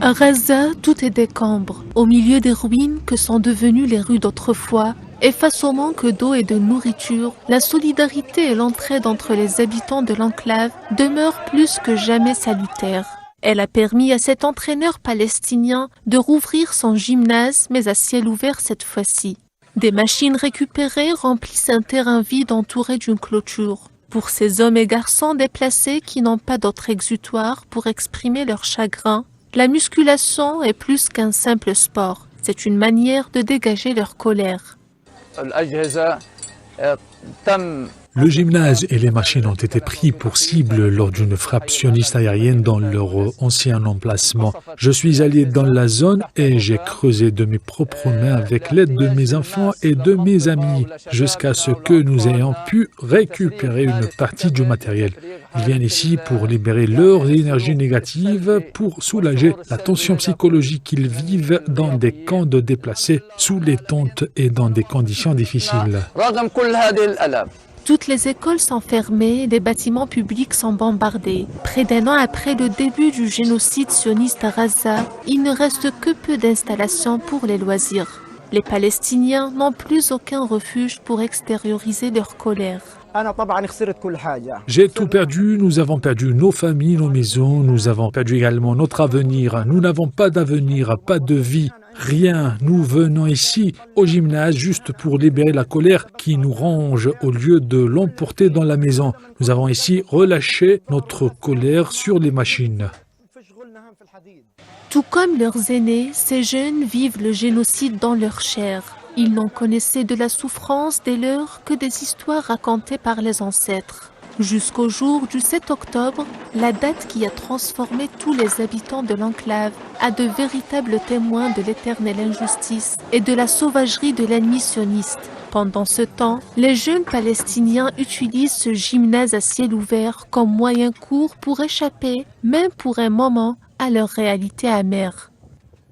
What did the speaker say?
À Gaza, tout est décembre, au milieu des ruines que sont devenues les rues d'autrefois, et face au manque d'eau et de nourriture, la solidarité et l'entraide entre les habitants de l'enclave demeurent plus que jamais salutaires. Elle a permis à cet entraîneur palestinien de rouvrir son gymnase, mais à ciel ouvert cette fois-ci. Des machines récupérées remplissent un terrain vide entouré d'une clôture. Pour ces hommes et garçons déplacés qui n'ont pas d'autre exutoire pour exprimer leur chagrin, la musculation est plus qu'un simple sport. C'est une manière de dégager leur colère. Le gymnase et les machines ont été pris pour cible lors d'une frappe sioniste aérienne dans leur ancien emplacement. Je suis allé dans la zone et j'ai creusé de mes propres mains avec l'aide de mes enfants et de mes amis jusqu'à ce que nous ayons pu récupérer une partie du matériel. Ils viennent ici pour libérer leur énergie négative, pour soulager la tension psychologique qu'ils vivent dans des camps de déplacés, sous les tentes et dans des conditions difficiles. Toutes les écoles sont fermées et les bâtiments publics sont bombardés. Près d'un an après le début du génocide sioniste à Gaza, il ne reste que peu d'installations pour les loisirs. Les Palestiniens n'ont plus aucun refuge pour extérioriser leur colère. J'ai tout perdu, nous avons perdu nos familles, nos maisons, nous avons perdu également notre avenir. Nous n'avons pas d'avenir, pas de vie, rien. Nous venons ici au gymnase juste pour libérer la colère qui nous ronge au lieu de l'emporter dans la maison. Nous avons ici relâché notre colère sur les machines. Tout comme leurs aînés, ces jeunes vivent le génocide dans leur chair. Ils n'en connaissaient de la souffrance des leurs que des histoires racontées par les ancêtres. Jusqu'au jour du 7 octobre, la date qui a transformé tous les habitants de l'enclave à de véritables témoins de l'éternelle injustice et de la sauvagerie de l'ennemi sioniste. Pendant ce temps, les jeunes Palestiniens utilisent ce gymnase à ciel ouvert comme moyen court pour échapper, même pour un moment, à leur réalité amère.